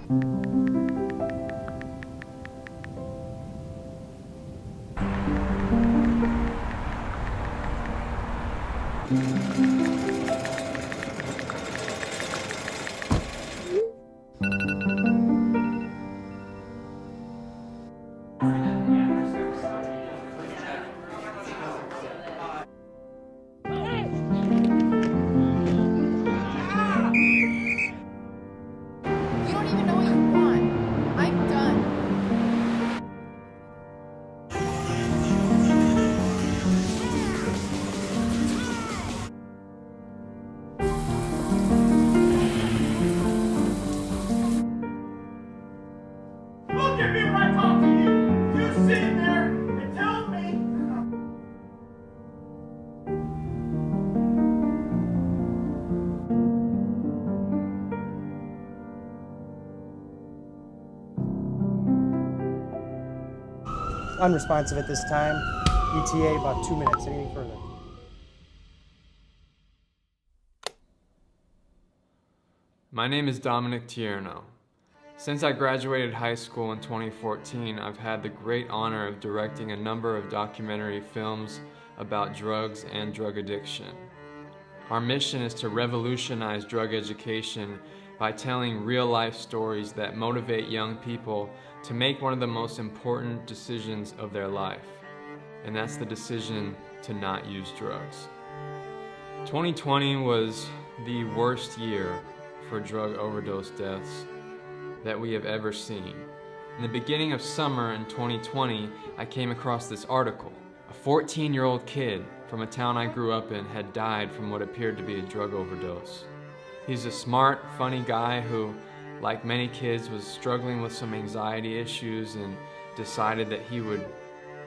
You don't even know what you want. I'm done. Look at me when I talk to you. You sitting there and tell me. Unresponsive at this time. ETA about 2 minutes. Anything further? My name is Dominic Tierno. Since I graduated high school in 2014, I've had the great honor of directing a number of documentary films about drugs and drug addiction. Our mission is to revolutionize drug education by telling real-life stories that motivate young people to make one of the most important decisions of their life, and that's the decision to not use drugs. 2020 was the worst year for drug overdose deaths that we have ever seen. In the beginning of summer in 2020, I came across this article. A 14-year-old kid from a town I grew up in had died from what appeared to be a drug overdose. He's a smart, funny guy who, like many kids, was struggling with some anxiety issues and decided that he would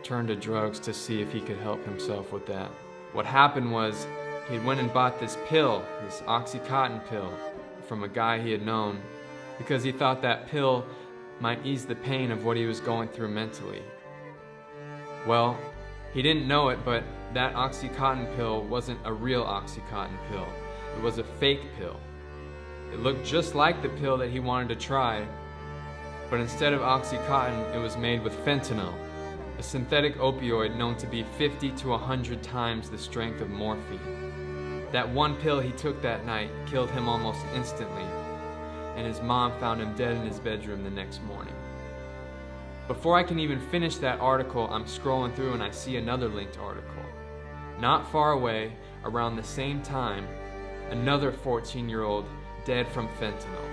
turn to drugs to see if he could help himself with that. What happened was he went and bought this pill, this Oxycontin pill, from a guy he had known because he thought that pill might ease the pain of what he was going through mentally. Well, he didn't know it, but that Oxycontin pill wasn't a real Oxycontin pill. It was a fake pill. It looked just like the pill that he wanted to try, but instead of Oxycontin, it was made with fentanyl, a synthetic opioid known to be 50 to 100 times the strength of morphine. That one pill he took that night killed him almost instantly, and his mom found him dead in his bedroom the next morning. Before I can even finish that article, I'm scrolling through and I see another linked article. Not far away, around the same time, another 14-year-old dead from fentanyl.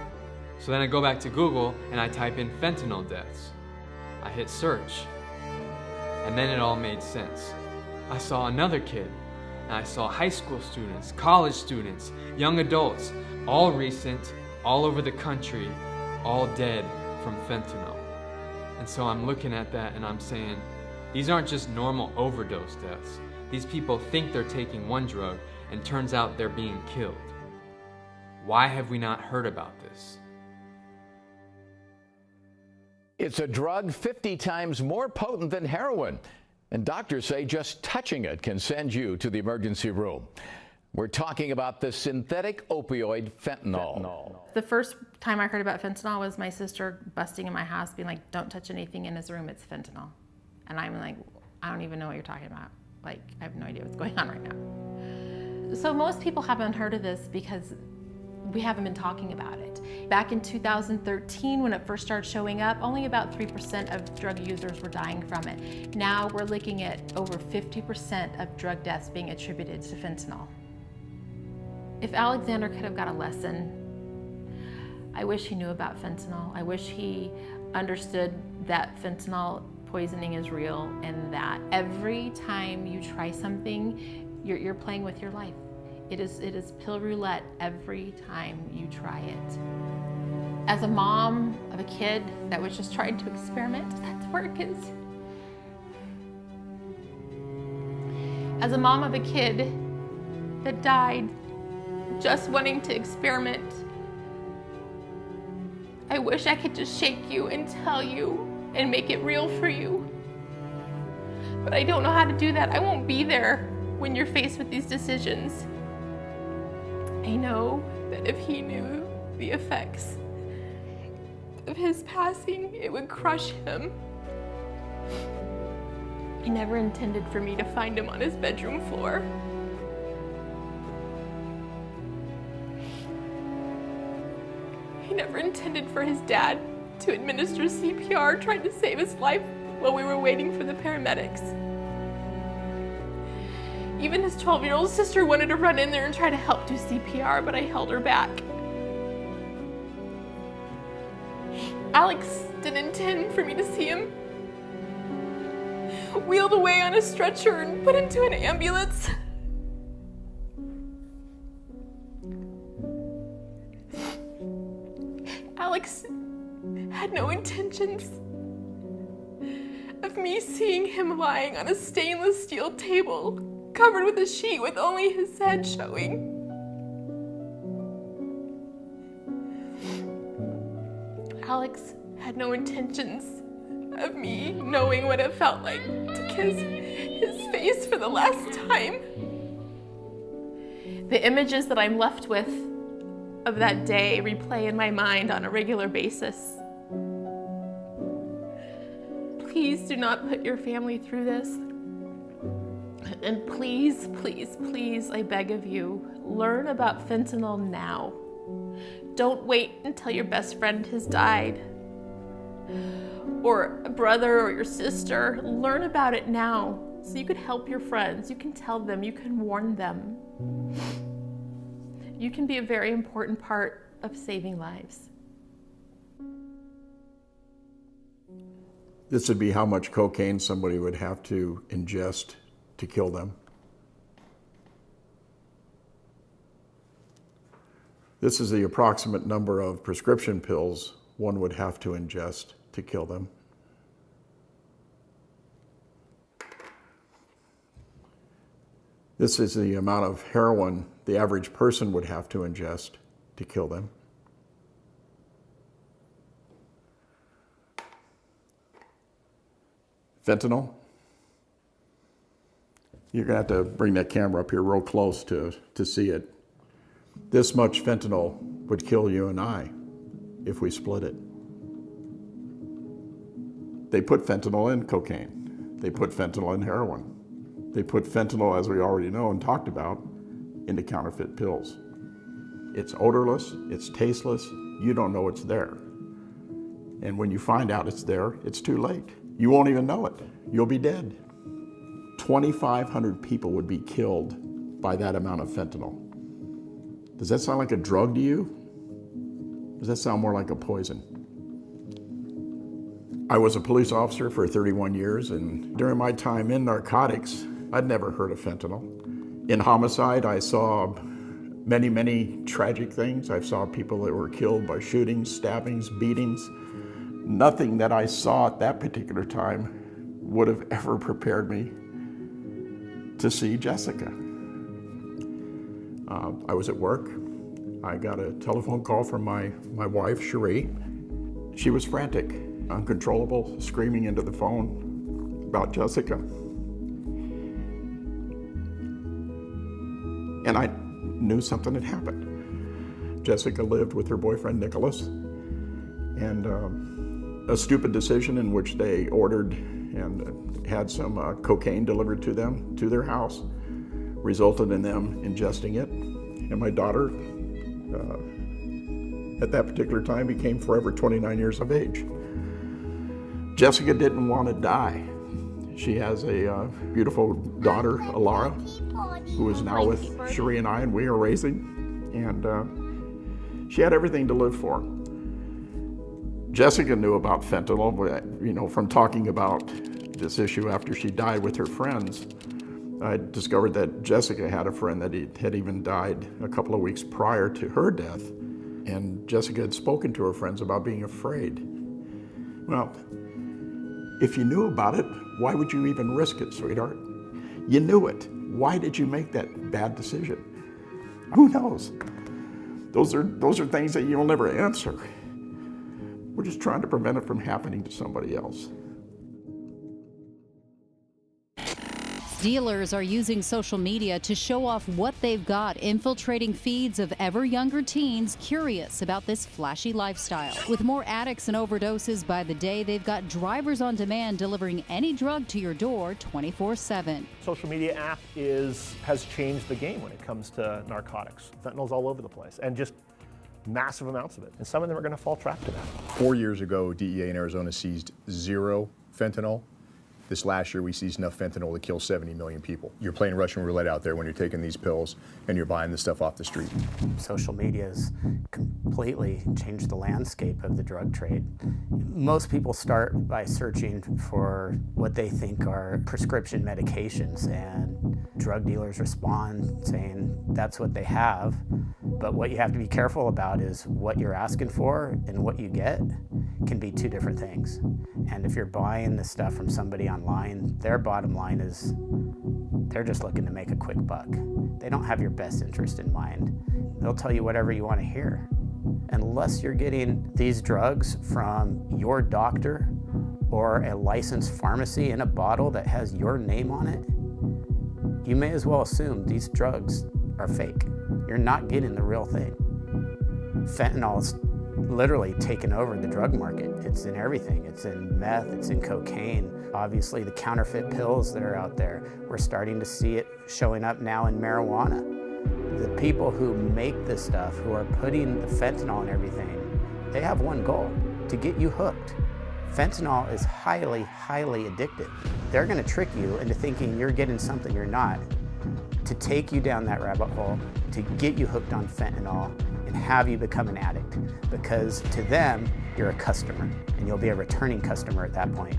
So then I go back to Google and I type in fentanyl deaths. I hit search, and then it all made sense. I saw another kid, and I saw high school students, college students, young adults, all recent, all over the country, all dead from fentanyl. And so I'm looking at that and I'm saying, these aren't just normal overdose deaths. These people think they're taking one drug and turns out they're being killed. Why have we not heard about this? It's a drug 50 times more potent than heroin, and doctors say just touching it can send you to the emergency room. We're talking about the synthetic opioid fentanyl. The first time I heard about fentanyl was my sister busting in my house being like, don't touch anything in his room, it's fentanyl. And I'm like, I don't even know what you're talking about. Like, I have no idea what's going on right now. So most people haven't heard of this because we haven't been talking about it. Back in 2013, when it first started showing up, only about 3% of drug users were dying from it. Now we're looking at over 50% of drug deaths being attributed to fentanyl. If Alexander could have got a lesson, I wish he knew about fentanyl. I wish he understood that fentanyl poisoning is real and that every time you try something, you're playing with your life. It is pill roulette every time you try it. As a mom of a kid that was just trying to experiment, that's where it is. As a mom of a kid that died just wanting to experiment, I wish I could just shake you and tell you and make it real for you. But I don't know how to do that. I won't be there when you're faced with these decisions. I know that if he knew the effects of his passing, it would crush him. He never intended for me to find him on his bedroom floor. He never intended for his dad to administer CPR, trying to save his life while we were waiting for the paramedics. Even his 12-year-old sister wanted to run in there and try to help do CPR, but I held her back. Alex didn't intend for me to see him wheeled away on a stretcher and put into an ambulance. Alex had no intentions of me seeing him lying on a stainless steel table covered with a sheet with only his head showing. Alex had no intentions of me knowing what it felt like to kiss his face for the last time. The images that I'm left with of that day replay in my mind on a regular basis. Please do not put your family through this. And please, please, please, I beg of you, learn about fentanyl now. Don't wait until your best friend has died, or a brother or your sister. Learn about it now so you can help your friends. You can tell them, you can warn them. You can be a very important part of saving lives. This would be how much cocaine somebody would have to ingest to kill them. This is the approximate number of prescription pills one would have to ingest to kill them. This is the amount of heroin the average person would have to ingest to kill them. Fentanyl. You're gonna have to bring that camera up here real close to see it. This much fentanyl would kill you and I if we split it. They put fentanyl in cocaine. They put fentanyl in heroin. They put fentanyl, as we already know and talked about, into counterfeit pills. It's odorless, it's tasteless, you don't know it's there. And when you find out it's there, it's too late. You won't even know it. You'll be dead. 2,500 people would be killed by that amount of fentanyl. Does that sound like a drug to you? Does that sound more like a poison? I was a police officer for 31 years, and during my time in narcotics, I'd never heard of fentanyl. In homicide, I saw many, many tragic things. I saw people that were killed by shootings, stabbings, beatings. Nothing that I saw at that particular time would have ever prepared me to see Jessica. I was at work. I got a telephone call from my wife, Cherie. She was frantic, uncontrollable, screaming into the phone about Jessica. And I knew something had happened. Jessica lived with her boyfriend, Nicholas, and a stupid decision in which they ordered and had some cocaine delivered to them, to their house, resulted in them ingesting it. And my daughter, at that particular time, became forever 29 years of age. Jessica didn't want to die. She has a beautiful daughter, Alara, who is now with Cherie and I, and we are raising. And she had everything to live for. Jessica knew about fentanyl, from talking about this issue after she died with her friends. I discovered that Jessica had a friend that had even died a couple of weeks prior to her death. And Jessica had spoken to her friends about being afraid. Well, if you knew about it, why would you even risk it, sweetheart? You knew it. Why did you make that bad decision? Who knows? Those are things that you'll never answer. We're just trying to prevent it from happening to somebody else. Dealers are using social media to show off what they've got, infiltrating feeds of ever younger teens curious about this flashy lifestyle. With more addicts and overdoses by the day, they've got drivers on demand delivering any drug to your door 24/7. Social media app has changed the game when it comes to narcotics. Fentanyl's all over the place, and just massive amounts of it. And some of them are going to fall trap to that. 4 years ago, DEA in Arizona seized 0 fentanyl. This last year, we seized enough fentanyl to kill 70 million people. You're playing Russian roulette out there when you're taking these pills and you're buying this stuff off the street. Social media has completely changed the landscape of the drug trade. Most people start by searching for what they think are prescription medications, and drug dealers respond saying that's what they have. But what you have to be careful about is what you're asking for and what you get can be two different things. And if you're buying the stuff from somebody online, their bottom line is they're just looking to make a quick buck. They don't have your best interest in mind. They'll tell you whatever you want to hear. Unless you're getting these drugs from your doctor or a licensed pharmacy in a bottle that has your name on it, you may as well assume these drugs are fake. You're not getting the real thing. Fentanyl's literally taken over the drug market. It's in everything. It's in meth, it's in cocaine. Obviously the counterfeit pills that are out there, we're starting to see it showing up now in marijuana. The people who make this stuff, who are putting the fentanyl in everything, they have one goal: to get you hooked. Fentanyl is highly, highly addictive. They're gonna trick you into thinking you're getting something you're not, to take you down that rabbit hole, to get you hooked on fentanyl and have you become an addict. Because to them, you're a customer, and you'll be a returning customer at that point.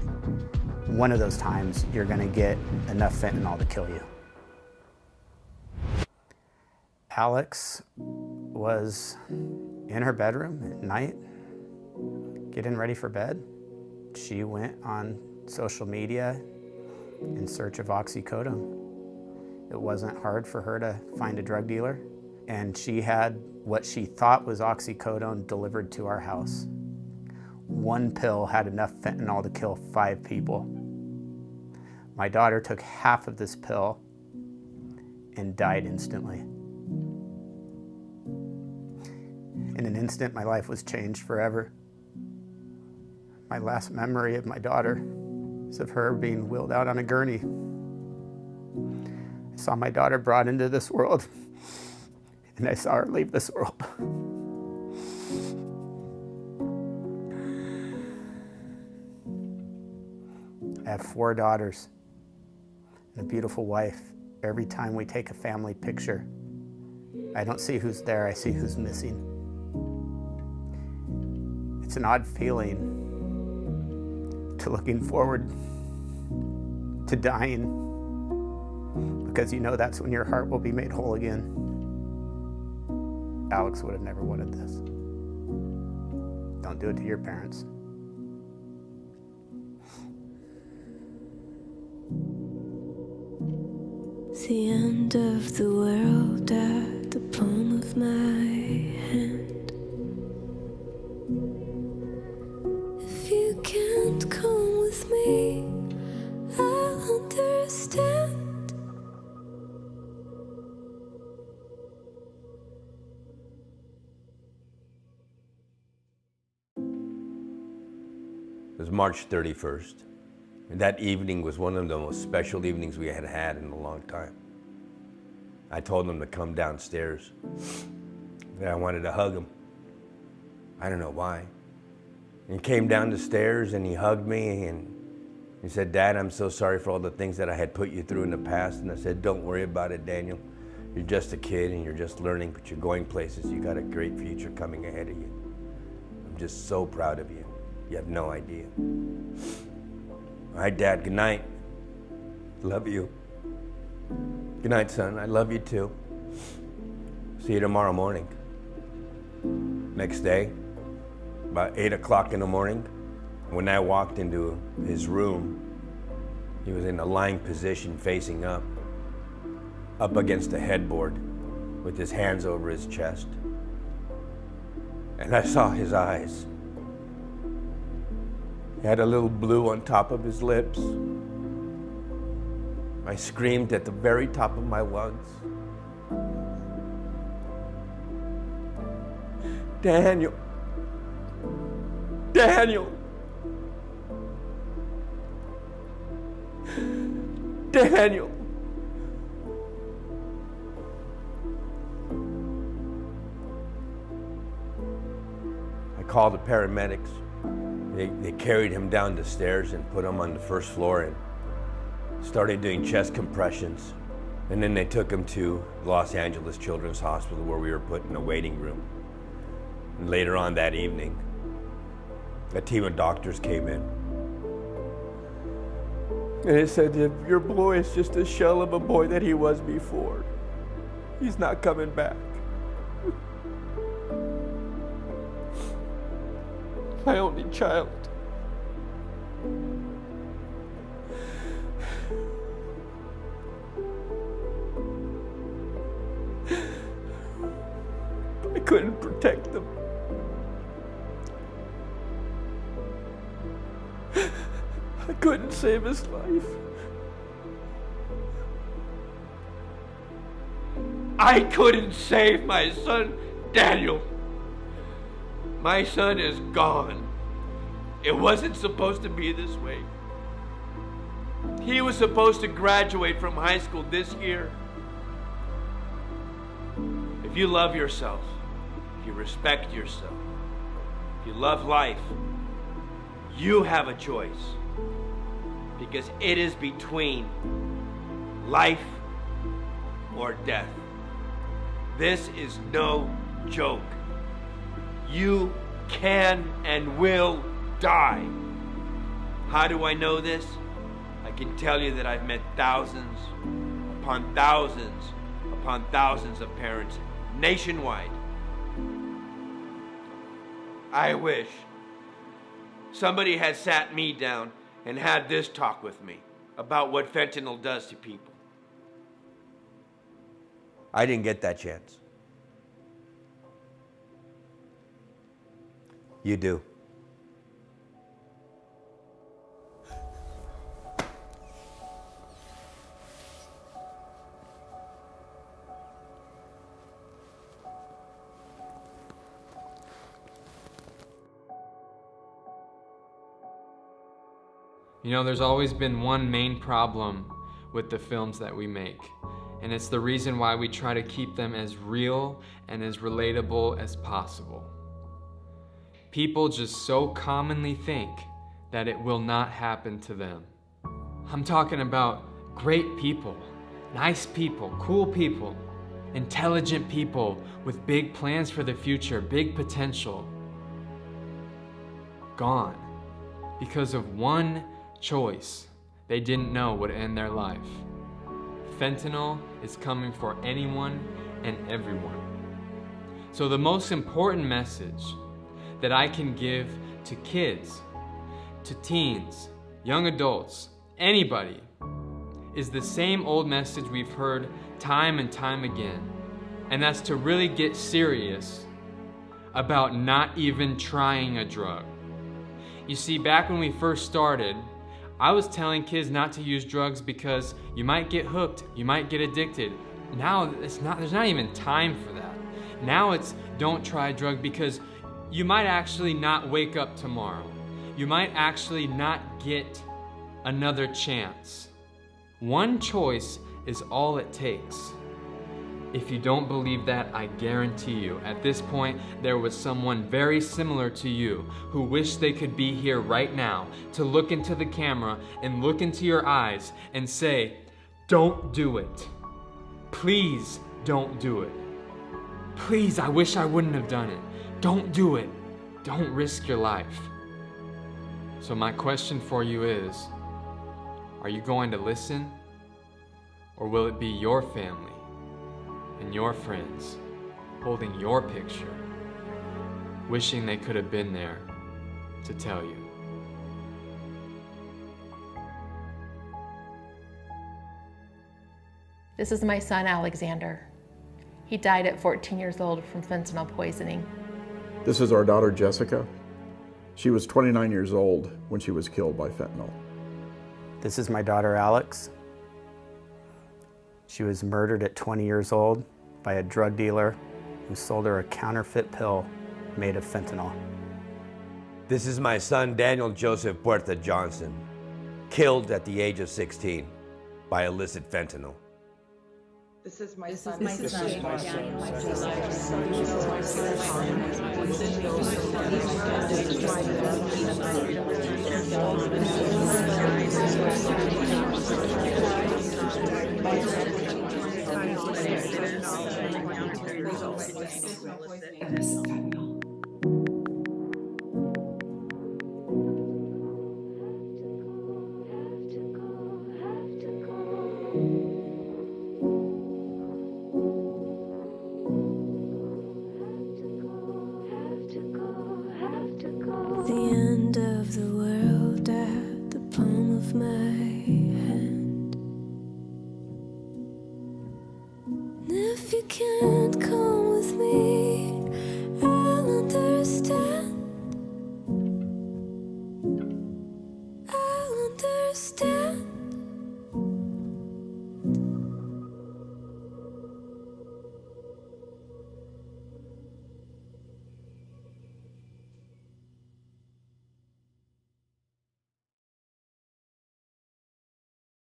One of those times, you're gonna get enough fentanyl to kill you. Alex was in her bedroom at night, getting ready for bed. She went on social media in search of oxycodone. It wasn't hard for her to find a drug dealer, and she had what she thought was oxycodone delivered to our house. One pill had enough fentanyl to kill 5 people. My daughter took half of this pill and died instantly. In an instant, my life was changed forever. My last memory of my daughter is of her being wheeled out on a gurney. I saw my daughter brought into this world, and I saw her leave this world. I have 4 daughters and a beautiful wife. Every time we take a family picture, I don't see who's there, I see who's missing. It's an odd feeling to looking forward to dying, because you know that's when your heart will be made whole again. Alex would have never wanted this. Don't do it to your parents. It's the end of the world at the palm of my hand. If you can't come with me, I'll understand. It was March 31st. And that evening was one of the most special evenings we had had in a long time. I told him to come downstairs. I wanted to hug him. I don't know why. And he came down the stairs and he hugged me and he said, "Dad, I'm so sorry for all the things that I had put you through in the past." And I said, "Don't worry about it, Daniel. You're just a kid and you're just learning, but you're going places. You got a great future coming ahead of you. I'm just so proud of you. You have no idea." All right, Dad, good night. Love you. Good night, son. I love you too. See you tomorrow morning. Next day, about 8 o'clock in the morning, when I walked into his room, he was in a lying position facing up against the headboard with his hands over his chest. And I saw his eyes. He had a little blue on top of his lips. I screamed at the very top of my lungs. Daniel. Daniel. Daniel. I called the paramedics. They carried him down the stairs and put him on the first floor and started doing chest compressions. And then they took him to Los Angeles Children's Hospital where we were put in a waiting room. And later on that evening, a team of doctors came in. And they said, your boy is just a shell of a boy that he was before. He's not coming back. My only child. I couldn't protect them. I couldn't save his life. I couldn't save my son, Daniel. My son is gone. It wasn't supposed to be this way. He was supposed to graduate from high school this year. If you love yourself, if you respect yourself, if you love life, you have a choice. Because it is between life or death. This is no joke. You can and will die. How do I know this? I can tell you that I've met thousands upon thousands upon thousands of parents nationwide. I wish somebody had sat me down and had this talk with me about what fentanyl does to people. I didn't get that chance. You do. You know, there's always been one main problem with the films that we make, and it's the reason why we try to keep them as real and as relatable as possible. People just so commonly think that it will not happen to them. I'm talking about great people, nice people, cool people, intelligent people with big plans for the future, big potential. Gone because of one choice they didn't know would end their life. Fentanyl is coming for anyone and everyone. So the most important message that I can give to kids, to teens, young adults, anybody, is the same old message we've heard time and time again. And that's to really get serious about not even trying a drug. You see, back when we first started, I was telling kids not to use drugs because you might get hooked, you might get addicted. Now there's not even time for that. Now it's don't try a drug because you might actually not wake up tomorrow. You might actually not get another chance. One choice is all it takes. If you don't believe that, I guarantee you, at this point, there was someone very similar to you who wished they could be here right now to look into the camera and look into your eyes and say, don't do it. Please don't do it. Please, I wish I wouldn't have done it. Don't do it. Don't risk your life. So my question for you is, are you going to listen? Or will it be your family and your friends holding your picture, wishing they could have been there to tell you? This is my son, Alexander. He died at 14 years old from fentanyl poisoning. This is our daughter, Jessica. She was 29 years old when she was killed by fentanyl. This is my daughter, Alex. She was murdered at 20 years old by a drug dealer who sold her a counterfeit pill made of fentanyl. This is my son, Daniel Joseph Puerta Johnson, killed at the age of 16 by illicit fentanyl. This is my son. The end of the world at the palm of my hand. And if you can't call